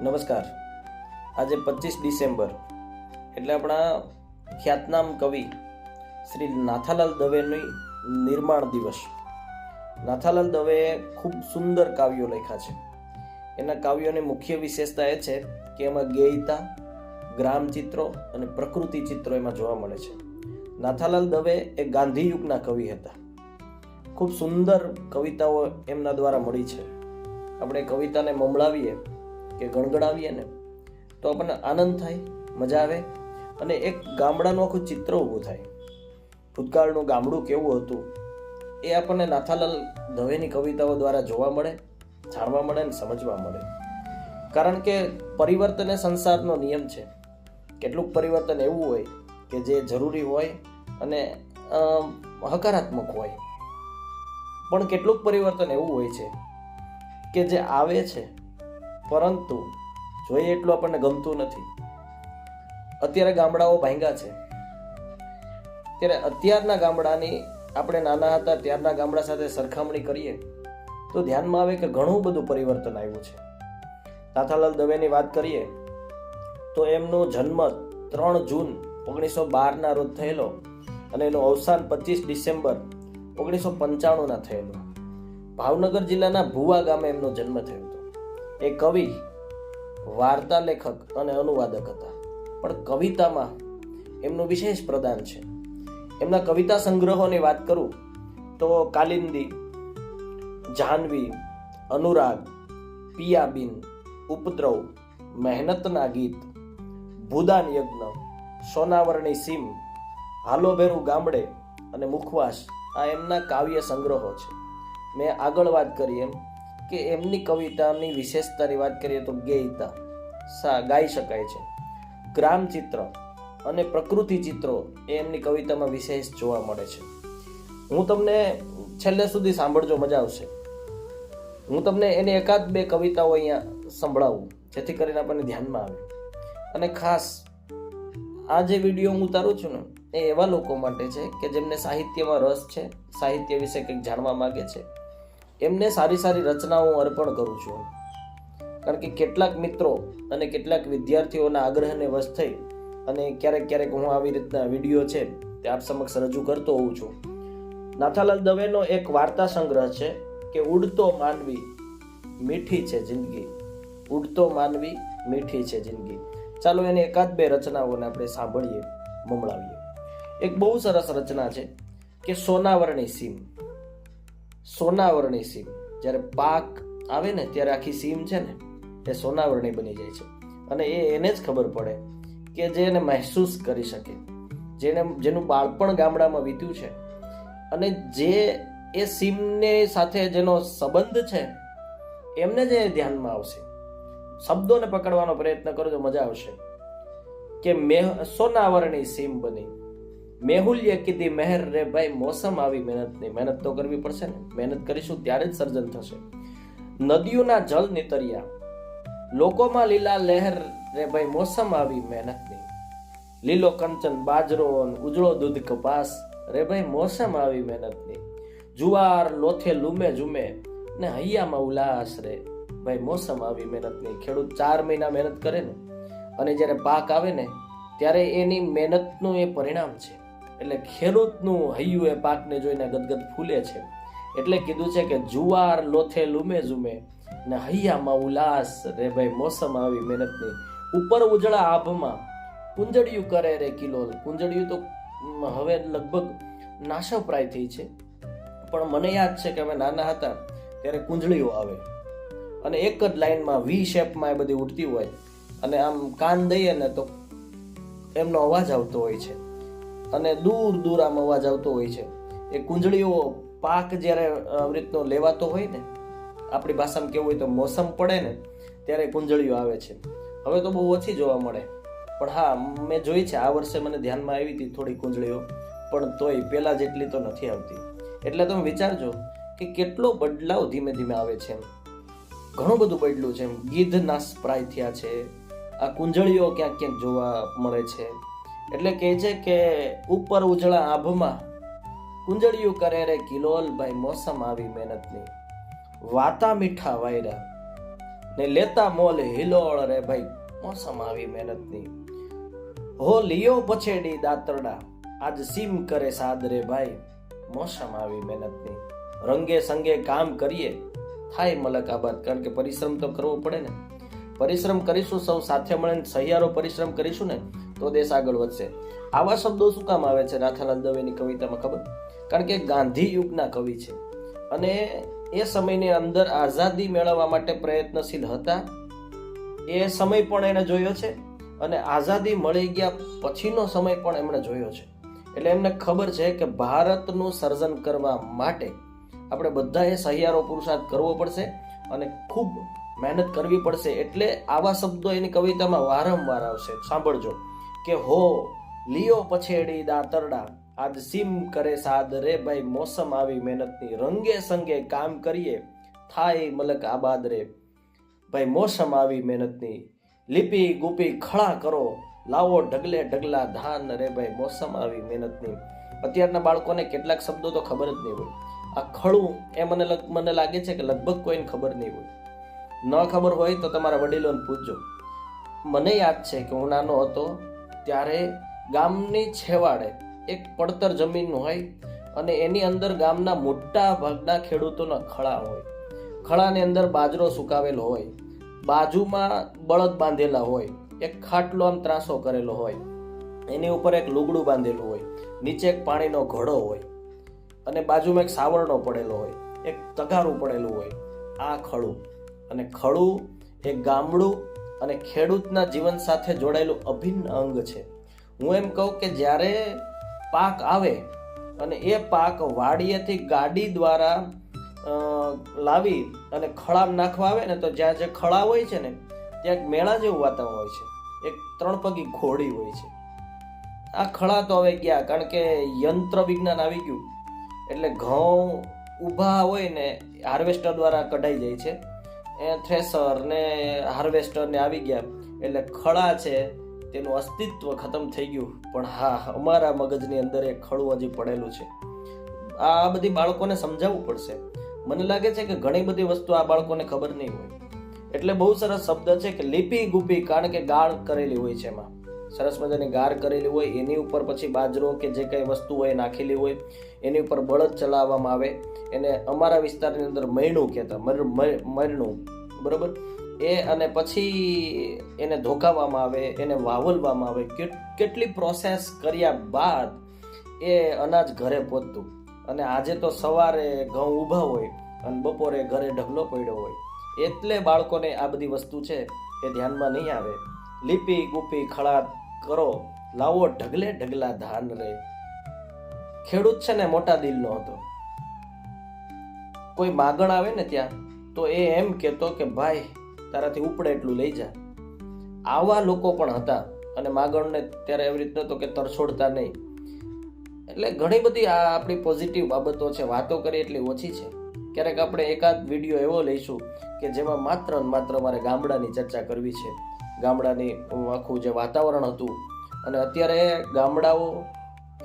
નમસ્કાર. આજે 25 ડિસેમ્બર એટલે આપણા ખ્યાતનામ કવિ શ્રી નાથાલાલ દવેની નિર્માણ દિવસ. નાથાલાલ દવેએ ખૂબ સુંદર કાવ્યો લખ્યા છે. એના કાવ્યોની મુખ્ય વિશેષતા એ છે કે એમાં ગેયતા, ગ્રામ ચિત્રો અને પ્રકૃતિ ચિત્રો એમાં જોવા મળે છે. નાથાલાલ દવે એ ગાંધી યુગના કવિ હતા. ખૂબ સુંદર કવિતાઓ એમના દ્વારા મળી છે. આપણે કવિતાને મમળાવીએ કે ગણગણાવીએ ને તો આપણને આનંદ થાય, મજા આવે અને એક ગામડાનું આખું ચિત્ર ઊભું થાય. ભૂતકાળનું ગામડું કેવું હતું એ આપણને નાથાલાલ દવેની કવિતાઓ દ્વારા જોવા મળે, જાણવા મળે અને સમજવા મળે. કારણ કે પરિવર્તન એ સંસારનો નિયમ છે. કેટલુંક પરિવર્તન એવું હોય કે જે જરૂરી હોય અને હકારાત્મક હોય, પણ કેટલુંક પરિવર્તન એવું હોય છે કે જે આવે છે પરંતુ જોઈએ એટલું આપણને ગમતું નથી. અત્યારે ગામડાઓ ભાંગ્યા છે, ત્યારે અત્યારના ગામડાની આપણે નાના હતા ત્યારના ગામડા સાથે સરખામણી કરીએ તો ધ્યાનમાં આવે કે ઘણું બધું પરિવર્તન આવ્યું છે. નાથાલાલ દવેની વાત કરીએ તો એમનો જન્મ 3 જૂન 1912 રોજ થયેલો અને એનું અવસાન 25 ડિસેમ્બર 1995 થયેલું. ભાવનગર જિલ્લાના ભુવા ગામે એમનો જન્મ થયો હતો. એ કવિ, વાર્તા લેખક અને અનુવાદક હતા. પણ કવિતામાં એમનું વિશેષ પ્રદાન છે. એમના કવિતા સંગ્રહોની વાત કરું તો કાલિંદી, જાહ્નવી, અનુરાગ, પિયાબીન, ઉપદ્રવ, મહેનતના ગીત, ભૂદાન યજ્ઞ, સોનાવરણી સીમ, હાલો ભેરું ગામડે અને મુખવાસ આ એમના કાવ્ય સંગ્રહો છે. મેં આગળ વાત કરી એમ કે એમની કવિતાની વિશેષતાની વાત કરીએ તો ગેયતા ગાઈ શકાય છે. ગ્રામ ચિત્ર અને પ્રકૃતિ ચિત્રો એ એમની કવિતામાં વિશેષ જોવા મળે છે. હું તમને છેલ્લે સુધી સાંભળજો, મજા આવશે. હું તમને એની એકાદ બે કવિતાઓ અહીંયા સંભળાવું જેથી કરીને આપણને ધ્યાનમાં આવે. અને ખાસ આ જે વિડીયો હું ઉતારું છું ને એ એવા લોકો માટે છે કે જેમને સાહિત્યમાં રસ છે, સાહિત્ય વિશે કંઈક જાણવા માંગે છે. એમને સારી સારી રચનાઓ હું અર્પણ કરું છું. કારણ કે કેટલાક મિત્રો અને કેટલાક વિદ્યાર્થીઓના આગ્રહને વશ થઈ અને ક્યારેક હું આવી રીતના વિડીયો છે તે આપ સમક્ષ રજૂ કરતો હોઉં છું. નાથાલાલ દવેનો એક વાર્તા સંગ્રહ છે કે ઉડતો માનવી મીઠી છે જિંદગી, ઉડતો માનવી મીઠી છે જિંદગી. ચાલો એની એકાદ બે રચનાઓને આપણે સાંભળીએ, મમળાવીએ. એક બહુ સરસ રચના છે કે સોનાવરણી સીમ. સોનાવરણી સીમ જ્યારે પાક આવે ને ત્યારે આખી સીમ છે ને એ સોનાવરણી બની જાય છે. અને એને જ ખબર પડે કે જે એને મહેસૂસ કરી શકે, જેનું બાળપણ ગામડામાં વીત્યું છે અને જે એ સીમને સાથે જેનો સંબંધ છે એમને જ ધ્યાનમાં આવશે. શબ્દોને પકડવાનો પ્રયત્ન કરજો, મજા આવશે. કે સોનાવરણી સીમ બની, મેહુલ્ય કીધી મહેર રે ભાઈ, મોસમ આવી મહેનતની. મહેનત તો કરવી પડશે ને, મહેનત કરીશું ત્યારે જ સર્જન થશે. નદીઓના જળ નીતર્યા, લોકોમાં લીલા લહેર રે ભાઈ, મોસમ આવી મહેનતની. લીલો કંચન બાજરો ઉજળો દૂધ કપાસ રે ભાઈ, મોસમ આવી મહેનતની. જુવાર લોથે લૂમે ઝૂમે ને હૈયામાં ઉલ્લાસ રે ભાઈ, મોસમ આવી મહેનતની. ખેડૂત 4 મહિના મહેનત કરે ને અને જ્યારે પાક આવે ને ત્યારે એની મહેનતનું એ પરિણામ છે. એટલે ખેડૂતનું હૈયું એ પાકને જોઈને ગદગદ ફૂલે છે. એટલે કીધું છે કે જુવાર લોથે લૂમે ઝૂમે ને હૈયામાં ઉલ્લાસ રે ભાઈ, મોસમ આવી મહેનતની. ઉપર ઉજળા આભમાં કુંજળિયું કરે રે કિલોલ. કુંજળિયું તો હવે લગભગ નાશવપ્રાય થઈ છે, પણ મને યાદ છે કે અમે નાના હતા ત્યારે કુંજળીઓ આવે અને એક જ લાઈનમાં વી શેપમાં એ બધી ઉડતી હોય અને આમ કાન દઈએ ને તો એમનો અવાજ આવતો હોય છે અને દૂર દૂર આમ અવાજ આવતો હોય છે. એ કુંજળીઓ પાક જ્યારે આવી રીતનો લેવાતો હોય ને, આપણી ભાષામાં કેવું હોય તો મોસમ પડે ને ત્યારે કુંજળીઓ આવે છે. હવે તો બહુ ઓછી જોવા મળે, પણ હા મેં જોઈ છે. આ વર્ષે મને ધ્યાનમાં આવી હતી થોડી કુંજળીઓ, પણ તોય પેલા જેટલી તો નથી આવતી. એટલે તમે વિચારજો કે કેટલો બદલાવ ધીમે ધીમે આવે છે. ઘણું બધું બદલ્યું છે. ગીધ નાશપ્રાય થયા છે, આ કુંજળીઓ ક્યાંક ક્યાંક જોવા મળે છે. એટલે કહે છે કે ઉપર ઉજળા આભમાં કુંજળિયું કરે રે કિલોલ ભાઈ, મોસમ આવી મહેનતની. વાતા મીઠા વાયરા ને લેતા મોલ હિલોળ રે ભાઈ મોસમ આવી મહેનતની. હો લિયો પછેડી દાતરડા આજ સીમ કરે સાદ રે ભાઈ મોસમ આવી મહેનતની. રંગે સંગે કામ કરીએ થાય મલક આબાદ. કારણ કે પરિશ્રમ તો કરવો પડે ને. પરિશ્રમ કરીશું, સૌ સાથે મળીને સહિયારો પરિશ્રમ કરીશું ને તો દેશ આગળ વધશે. આવા શબ્દો શું કામ આવે છે નાથાલાલ દવેની કવિતામાં ખબર? કારણ કે ગાંધી યુગના કવિ છે અને એ સમયની અંદર આઝાદી મેળવવા માટે પ્રયત્નશીલ હતા. એ સમય પણ એને જોયો છે અને આઝાદી મળી ગયા પછીનો સમય પણ એમણે જોયો છે. એટલે એમને ખબર છે કે ભારતનું સર્જન કરવા માટે આપણે બધાએ સહિયારો પુરુષાર્થ કરવો પડશે અને ખૂબ મહેનત કરવી પડશે. એટલે આવા શબ્દો એની કવિતામાં વારંવાર આવશે. સાંભળજો કે હો લિયો પછેડી દાતરડા આજ સીમ કરે સાદ રે ભાઈ મોસમ આવી મહેનતની. રંગે સંગે કામ કરીએ થાય મલક આબાદ રે ભાઈ મોસમ આવી મહેનતની. લીપી ગુપી ખળા કરો લાવો ઢગલે ઢગલા ધાન રે ભાઈ મોસમ આવી મહેનતની. અત્યારના બાળકોને કેટલાક શબ્દો તો ખબર જ નહીં હોય. આ ખળું એ મને લાગે છે કે લગભગ કોઈને ખબર નહીં હોય. ન ખબર હોય તો તમારા વડીલોને પૂછજો. મને યાદ છે કે હું નાનો હતો ત્યારે ગામની છેવાડે એક પડતર જમીન હોય અને એની અંદર ગામના મોટા ભાગના ખેડૂતોના ખળા હોય. ખળાની અંદર બાજરો સુકાવેલો હોય, બાજુમાં બળદ બાંધેલા હોય, એક ખાટલો આમ ત્રાસો કરેલો હોય, એની ઉપર એક લુગડું બાંધેલું હોય, નીચે એક પાણીનો ઘડો હોય અને બાજુમાં એક સાવરણો પડેલો હોય, એક તગારું પડેલું હોય. આ ખળું. અને ખળું એક ગામડું અને ખેડૂતના જીવન સાથે જોડાયેલું અભિન્ન અંગ છે. હું એમ કહું કે જ્યારે પાક આવે અને એ પાક વાડીએથી ગાડી દ્વારા લાવી અને ખળામાં નાખવા આવે ને તો જ્યાં જે ખળા હોય છે ને ત્યાં એક મેળા જેવું વાતાવરણ હોય છે. એક 3 પગી ઘોડી હોય છે. આ ખળા તો હવે ગયા કારણ કે યંત્ર વિજ્ઞાન આવી ગયું. એટલે ઘઉં ઊભા હોય ને હાર્વેસ્ટર દ્વારા કઢાઈ જાય છે. એ થ્રેસર ને હાર્વેસ્ટર ને આવી ગયા એટલે ખળા છે તેનું અસ્તિત્વ ખતમ થઈ ગયું. પણ હા, અમારા મગજની અંદર એક ખળું હજી પડેલું છે. આ બધી બાળકોને સમજાવવું પડશે. મને લાગે છે કે ઘણી બધી વસ્તુ આ બાળકોને ખબર નહીં હોય. એટલે બહુ સરસ શબ્દ છે કે લીપી ગુપી, કારણ કે ગાળ કરેલી હોય છે. એમાં સરસ મજાની ગાળ કરેલી હોય, એની ઉપર પછી બાજરો કે જે કઈ વસ્તુ હોય નાખેલી હોય, એની ઉપર બળદ ચલાવવામાં આવે. એને અમારા વિસ્તારની અંદર મૈણું કહેતા, મરણું, બરોબર. એ અને પછી એને ધોકાવવામાં આવે, એને વાવલવામાં આવે. કેટલી પ્રોસેસ કર્યા બાદ એ અનાજ ઘરે પહોંચતું. અને આજે તો સવારે ઘઉં ઊભા હોય અને બપોરે ઘરે ઢગલો પડ્યો હોય. એટલે બાળકોને આ બધી વસ્તુ છે એ ધ્યાનમાં નહીં આવે. લીપી ગુપી ખળા કરો લાવો ઢગલે ઢગલા ધાન રે. ખેડૂત છે ને મોટા દિલનો હતો. કોઈ માગણ આવે ને ત્યાં તો એ એમ કહેતો કે ભાઈ તારાથી ઉપડે એટલું લઈ જા. આવા લોકો પણ હતા. અને માગણને ત્યારે એવી રીતના તો કે તરછોડતા નહીં. એટલે ઘણી બધી આ આપણી પોઝિટિવ બાબતો છે. વાતો કરીએ એટલી ઓછી છે. ક્યારેક આપણે એકાદ વિડીયો એવો લઈશું કે જેમાં માત્ર ને માત્ર મારે ગામડાની ચર્ચા કરવી છે. ગામડાની આખું જે વાતાવરણ હતું અને અત્યારે ગામડાઓ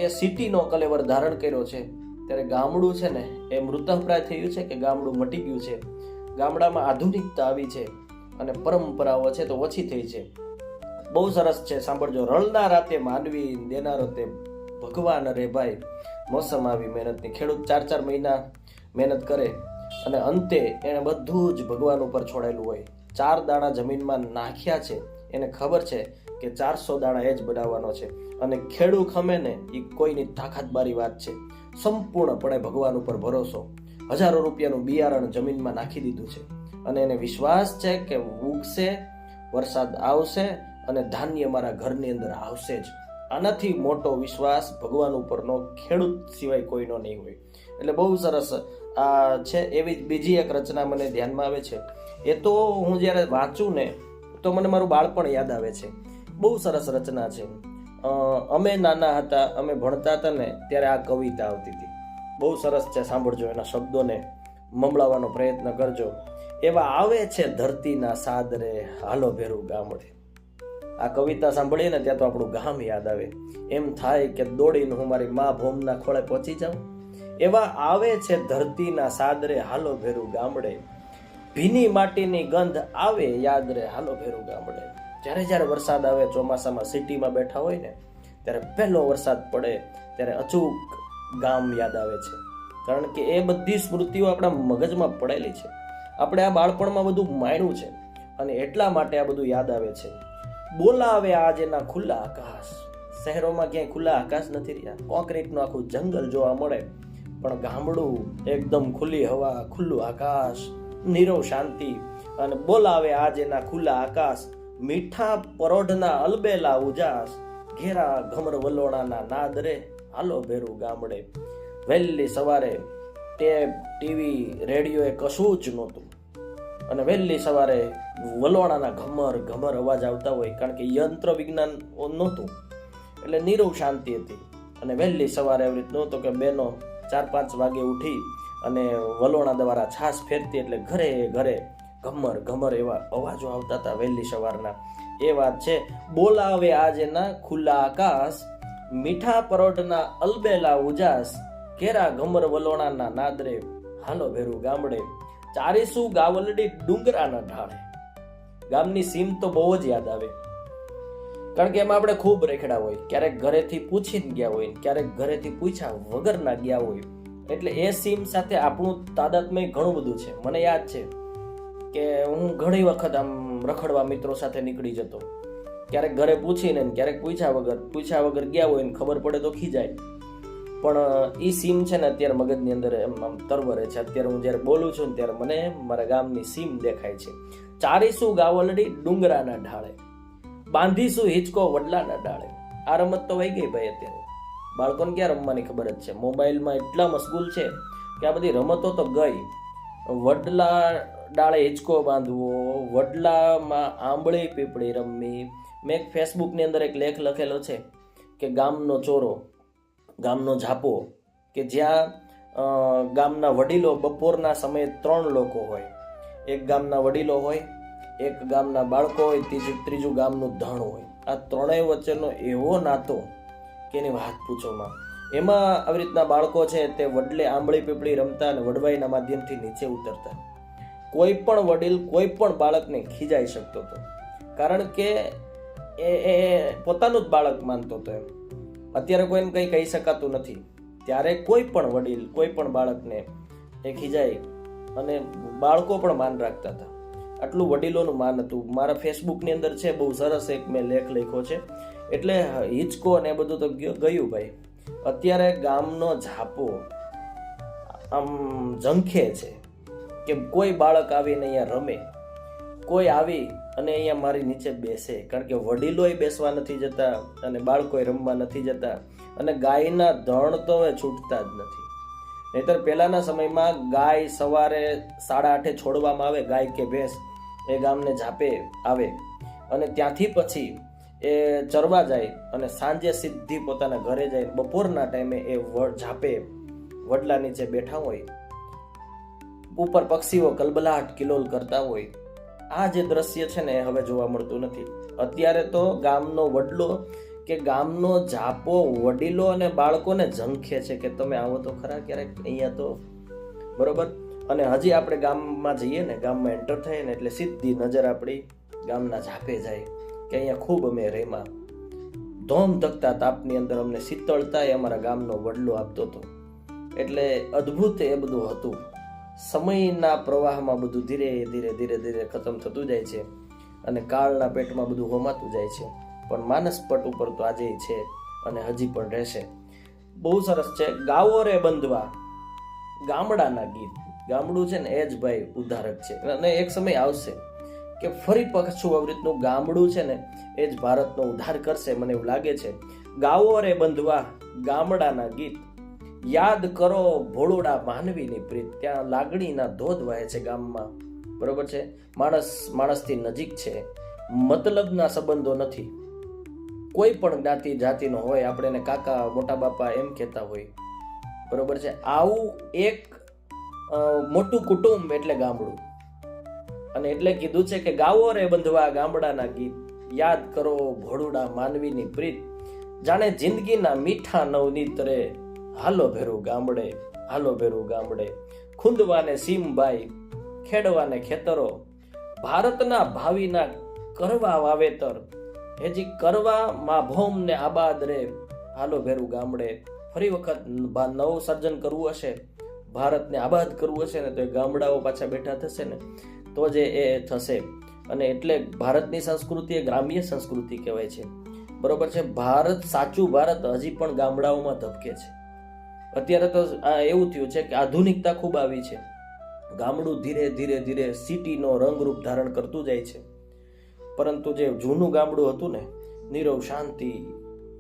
એ સિટીનો કલેવર ધારણ કર્યો છે. ત્યારે ગામડું છે ને એ મૃતઃપ્રાય થયું છે કે ગામડું મટી ગયું છે. ગામડામાં આધુનિકતા આવી છે અને પરંપરાઓ છે તો ઓછી થઈ છે. બહુ સરસ છે, સાંભળજો. રળના રાતે માનવી દેનારો તે ભગવાન રે ભાઈ મોસમ આવી મહેનતની. ખેડૂત 4 મહિના મહેનત કરે અને અંતે એને બધું જ ભગવાન ઉપર છોડાયેલું હોય. 4 દાણા જમીનમાં નાખ્યા છે, એને ખબર છે કે 400 દાણા એ જ બનાવવાનો છે. અને ખેડૂત ખમે ને એ કોઈની તાકાતબારી વાત છે. સંપૂર્ણપણે ભગવાન ઉપર ભરોસો. હજારો રૂપિયાનું બિયારણ જમીનમાં નાખી દીધું છે અને એને વિશ્વાસ છે કે ઉગશે, વરસાદ આવશે અને ધાન્ય મારા ઘરની અંદર આવશે જ. આનાથી મોટો વિશ્વાસ ભગવાન ઉપરનો ખેડૂત સિવાય કોઈનો નહીં હોય. એટલે બહુ સરસ આ છે. એવી જ બીજી એક રચના મને ધ્યાનમાં આવે છે. એ તો હું જ્યારે વાંચું ને તો મને મારું બાળપણ યાદ આવે છે. બહુ સરસ રચના છે. અમે નાના હતા, અમે ભણતા હતા ને ત્યારે આ કવિતા આવતી હતી. બહુ સરસ છે, સાંભળજો. એના શબ્દોને મમળાવવાનો પ્રયત્ન કરજો. એવા આવે છે ધરતીના સાદરે હાલો ભેરું ગામડે. આ કવિતા સાંભળીએ ને ત્યાં તો આપણું ગામ યાદ આવે. એમ થાય કે દોડીને હું મારી મા ભોમના ખોળે પહોંચી જાઉં. એવા આવે છે ધરતીના સાદરે હાલો ભેરું ગામડે. ભીની માટીની ગંધ આવે યાદ રે હાલો ભેરું ગામડે. જ્યારે વરસાદ આવે, ચોમાસામાં સિટીમાં બેઠા હોય ને ત્યારે પહેલો વરસાદ પડે ત્યારે અચૂક ગામ યાદ આવે છે. કારણ કે એ બધી સ્મૃતિઓ આપણા મગજમાં પડેલી છે. આપણે આ બાળપણમાં બધું માણ્યું છે અને એટલા માટે આ બધું યાદ આવે છે. બોલાવે આજના ખુલ્લા આકાશ. શહેરોમાં ક્યાંય ખુલ્લા આકાશ નથી રહ્યા, કોન્ક્રીટનું આખું જંગલ જોવા મળે, પણ ગામડું એકદમ ખુલ્લી હવા, ખુલ્લું આકાશ, નીરવ શાંતિ. અને બોલાવે આજના ખુલ્લા આકાશ, મીઠા પરોઢના અલબેલા ઉજાસ, ઘેરા ઘમર વલોણાના નાદ રે હાલો ભેરું ગામડે. વહેલી સવારે ટેપ, ટીવી, રેડિયો એ કશું જ નહોતું અને વહેલી સવારે વલોણાના ઘમર ઘમર અવાજ આવતા હોય, કારણ કે યંત્ર વિજ્ઞાન નહોતું એટલે નીરવ શાંતિ હતી. અને વહેલી સવારે એવી રીતનું હતું કે બહેનો 4-5 વાગે ઉઠી અને વલોણા દ્વારા છાશ ફેરતી એટલે ઘરે ઘરે ઘમર ઘમર એવા અવાજો આવતા હતા વહેલી સવારના. એ વાત છે. બોલાવે આજના ખુલ્લા આકાશ, મીઠા પરોઢના અલબેલા ઉજાસ, ઘેરા ઘમર વલોણાના નાદરે હાલો ભેરું ગામડે. ચારીસું ગાવલડી ડુંગરાના ઢાળે. ગામની સીમ તો બહુ જ યાદ આવે, કારણ કે એમાં આપણે ખૂબ રેખડા હોય. ક્યારેક ઘરેથી પૂછીને ગયા હોય, ક્યારેક ઘરેથી પૂછ્યા વગરના ગયા હોય. એટલે એ સીમ સાથે આપણું તાદાત્મ્ય ઘણું બધું છે. મને યાદ છે કે હું ઘણી વખત આમ રખડવા મિત્રો સાથે નીકળી જતો. ક્યારેક ઘરે પૂછીને, ક્યારેક પૂછ્યા વગર ગયા હોય ને ખબર પડે તો ખીજાય. પણ એ સીમ છે ને અત્યારે મગજની અંદર એમ આમ તરવરે છે. અત્યારે હું જ્યારે બોલું છું ને ત્યારે મને મારા ગામની સીમ દેખાય છે. ચારીસું ગાવલડી ડુંગરાના ઢાળે, બાંધીશું હિંચકો વડલાના ડાળે. આ રમત તો વહી ગઈ ભાઈ. અત્યારે બાળકોને ક્યાં રમવાની ખબર જ છે? મોબાઈલમાં એટલા મશગુલ છે કે આ બધી રમતો તો ગઈ. વડલા ડાળે હિંચકો બાંધવો, વડલામાં આંબળી પીપળી રમવી. મેં ફેસબુકની અંદર એક લેખ લખેલો છે કે ગામનો ચોરો, ગામનો ઝાપો, કે જ્યાં ગામના વડીલો બપોરના સમયે 3 લોકો હોય. એક ગામના વડીલો હોય, એક ગામના બાળકો હોય, ત્રીજું ગામનું ધણ હોય. આ ત્રણેય વચ્ચેનો એવો નાતો કે એની વાત પૂછોમાં. એમાં આવી રીતના બાળકો છે તે વડલે આંબળી પીપળી રમતા અને વડવાઈના માધ્યમથી નીચે ઉતરતા. કોઈ પણ વડીલ કોઈ પણ બાળકને ખીજાઈ શકતો હતો, કારણ કે એ પોતાનું જ બાળક માનતો હતો. એમ અત્યારે કોઈને કંઈ કહી શકાતું નથી. ત્યારે કોઈ પણ વડીલ કોઈ પણ બાળકને એ ખીજાય અને બાળકો પણ માન રાખતા હતા. આટલું વડીલોનું માન હતું. મારા ફેસબુકની અંદર છે, બહુ સરસ એક મેં લેખ લખ્યો છે. એટલે હિંચકો ને એ બધું તો ગયું ભાઈ. અત્યારે ગામનો ઝાપો આમ ઝંખે છે કે કોઈ બાળક આવીને અહીંયા રમે, કોઈ આવી અને અહીંયા મારી નીચે બેસે, કારણ કે વડીલોય બેસવા નથી જતા અને બાળકોય રમવા નથી જતા. અને ગાયના ધણ તો હવે છૂટતા જ નથી. નહીતર પહેલાના સમયમાં ગાય સવારે 8:30 છોડવામાં આવે, ગાય કે ભેંસ એ ગામને ઝાપે આવે અને ત્યાંથી પછી એ ચરવા જાય અને સાંજે સીધી પોતાના ઘરે જાય. બપોરના ટાઈમે એ ઝાપે વડલા નીચે બેઠા હોય, ઉપર પક્ષીઓ કલબલાટ કિલોલ કરતા હોય. આ જે દ્રશ્ય છે ને એ હવે જોવા મળતું નથી. અત્યારે તો ગામનો વડલો કે ગામનો ઝાપો વડીલો અને બાળકોને ઝંખે છે કે તમે આવો તો ખરા ક્યારેક અહીંયા તો, બરોબર. અને હજી આપણે ગામમાં જઈએ ને, ગામમાં એન્ટર થઈએ ને એટલે સીધી નજર આપણી ગામના ઝાપે જાય કે અહીંયા ખૂબ અમે રહેમાં. ધોમ ધકતા તાપની અંદર અમને શીતળતા એ અમારા ગામનો વડલો આપતો હતો. એટલે અદ્ભુત એ બધું હતું. સમયના પ્રવાહમાં બધું ધીરે ધીરે ધીરે ધીરે ખતમ થતું જાય છે અને કાળના પેટમાં બધું હોમાતું જાય છે. પણ માનસ પટ ઉપર તો આજે છે અને હજી પણ રહેશે. બહુ સરસ છે. ગાવો રે બંધવા, ગામડાના ગીત. ગામડું છે ને એ જ ભાઈ ઉદ્ધારક છે. અને એક સમય આવશે કે ફરી પાછું આવી રીતનું ગામડું છે ને એ જ ભારતનો ઉદ્ધાર કરશે, મને એવું લાગે છે. ગાવો રે બંધવા ગામડાના ગીત, યાદ કરો ભોળુડા માનવીની પ્રીત. ત્યાં લાગણીના ધોધ વહે છે ગામમાં, બરોબર છે. માણસથી નજીક છે, મતલબના સંબંધો નથી. કોઈ પણ જ્ઞાતિ જાતિનો હોય, આપણે એને કાકા મોટા બાપા એમ કહેતા હોય, બરોબર છે. આવું એક મોટું કુટુંબ એટલે ગામડું. અને એટલે કીધું છે કે ગાવો રે બંધવા ગામડાના ગીત, યાદ કરો ભોળુડા માનવીની પ્રીત. જાણે જિંદગીના મીઠા નવનીત રે હાલો ભેરું ગામડે, હાલો ભેરું ગામડે. ખૂંદવાને સીમભાઈ ખેડવાને ખેતરો, ભારતના ભાવિના કરવા વાવેતર, હેજી કરવા માં ભોમ ને આબાદ રે, હાલો ભેરું ગામડે. ફરી વખત નવું સર્જન કરવું હશે, ભારતને આબાદ કરવું હશે ને, તો એ ગામડાઓ પાછા બેઠા થશે ને તો જ એ થશે. અને એટલે ભારતની સંસ્કૃતિ એ ગ્રામ્ય સંસ્કૃતિ કહેવાય છે. બરોબર છે. ભારત, સાચું ભારત હજી પણ ગામડાઓમાં ધબકે છે. અત્યારે તો એવું થયું છે કે આધુનિકતા ખૂબ આવી છે, ગામડું ધીરે ધીરે ધીરે સિટીનો રંગરૂપ ધારણ કરતું જાય છે. પરંતુ જે જૂનું ગામડું હતું ને, નીરવ શાંતિ,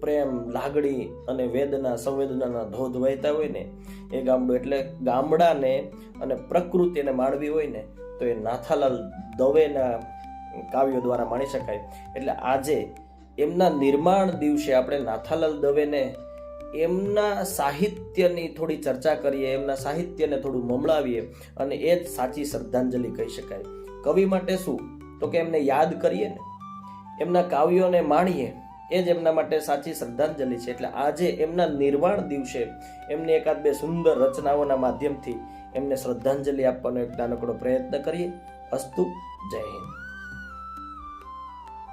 પ્રેમ, લાગણી અને વેદના સંવેદનાના ધોધ વહેતા હોય ને, એ ગામડું. એટલે ગામડાને અને પ્રકૃતિને માણવી હોય ને તો એ નાથાલાલ દવેના કાવ્યો દ્વારા માણી શકાય. એટલે આજે એમના નિર્માણ દિવસે આપણે નાથાલાલ દવેને એમના સાહિત્યની થોડી ચર્ચા કરીએ, એમના સાહિત્યને થોડું મમળાવીએ, અને એ જ સાચી શ્રદ્ધાંજલિ કહી શકાય. કવિ માટે શું તો કે એમને યાદ કરીએ ને, એમના કાવ્યોને માણીએ, એ જ એમના માટે સાચી શ્રદ્ધાંજલિ છે. એટલે આજે એમના નિર્વાણ દિવસે એમની એકાદ બે સુંદર રચનાઓના માધ્યમથી એમને શ્રદ્ધાંજલિ આપવાનો એક નાનકડો પ્રયત્ન કરીએ. અસ્તુ. જય હિન્દ.